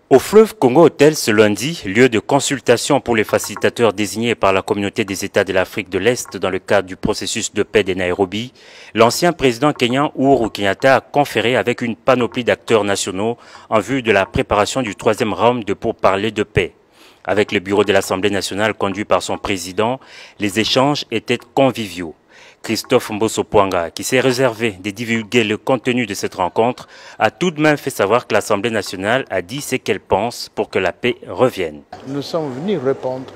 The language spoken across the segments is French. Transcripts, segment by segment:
Au fleuve Congo Hotel ce lundi, lieu de consultation pour les facilitateurs désignés par la communauté des États de l'Afrique de l'Est dans le cadre du processus de paix de Nairobi, l'ancien président kenyan Uhuru Kenyatta a conféré avec une panoplie d'acteurs nationaux en vue de la préparation du troisième round de pourparlers de paix. Avec le bureau de l'Assemblée nationale conduit par son président, les échanges étaient conviviaux. Christophe Mbosso-Pwanga, qui s'est réservé de divulguer le contenu de cette rencontre, a tout de même fait savoir que l'Assemblée nationale a dit ce qu'elle pense pour que la paix revienne. Nous sommes venus répondre,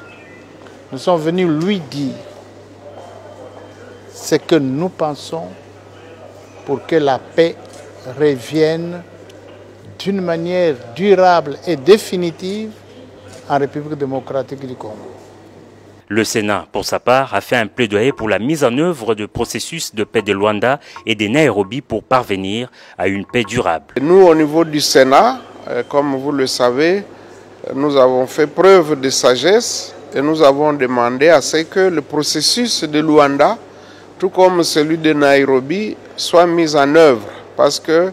nous sommes venus lui dire ce que nous pensons pour que la paix revienne d'une manière durable et définitive en République démocratique du Congo. Le Sénat, pour sa part, a fait un plaidoyer pour la mise en œuvre du processus de paix de Luanda et de Nairobi pour parvenir à une paix durable. Nous, au niveau du Sénat, comme vous le savez, nous avons fait preuve de sagesse et nous avons demandé à ce que le processus de Luanda, tout comme celui de Nairobi, soit mis en œuvre. Parce que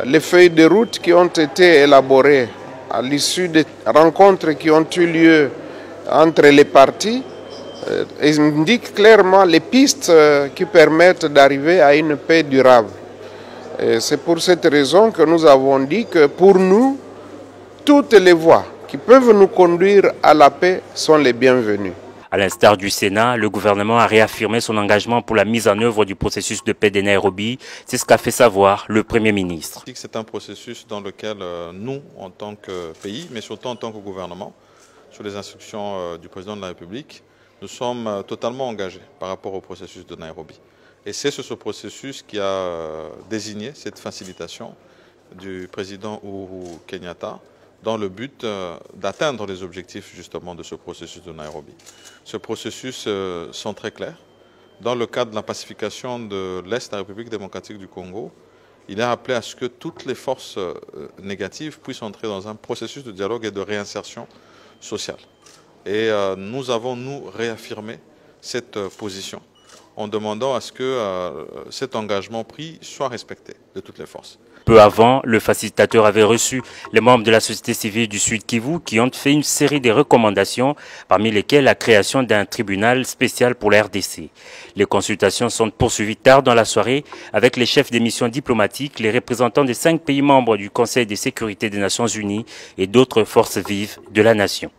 les feuilles de route qui ont été élaborées à l'issue des rencontres qui ont eu lieu entre les partis indiquent clairement les pistes qui permettent d'arriver à une paix durable. C'est pour cette raison que nous avons dit que pour nous, toutes les voies qui peuvent nous conduire à la paix sont les bienvenues. À l'instar du Sénat, le gouvernement a réaffirmé son engagement pour la mise en œuvre du processus de paix de Nairobi. C'est ce qu'a fait savoir le Premier ministre. C'est un processus dans lequel nous, en tant que pays, mais surtout en tant que gouvernement, sur les instructions du président de la République, nous sommes totalement engagés par rapport au processus de Nairobi. Et c'est ce processus qui a désigné cette facilitation du président Uhuru Kenyatta dans le but d'atteindre les objectifs justement de ce processus de Nairobi. Ce processus sont très clairs. Dans le cadre de la pacification de l'Est de la République démocratique du Congo, il a appelé à ce que toutes les forces négatives puissent entrer dans un processus de dialogue et de réinsertion sociale. Et nous avons, nous, réaffirmé cette position en demandant à ce que cet engagement pris soit respecté de toutes les forces. Peu avant, le facilitateur avait reçu les membres de la société civile du Sud Kivu qui ont fait une série de recommandations, parmi lesquelles la création d'un tribunal spécial pour la RDC. Les consultations sont poursuivies tard dans la soirée avec les chefs des missions diplomatiques, les représentants des 5 pays membres du Conseil de sécurité des Nations Unies et d'autres forces vives de la nation.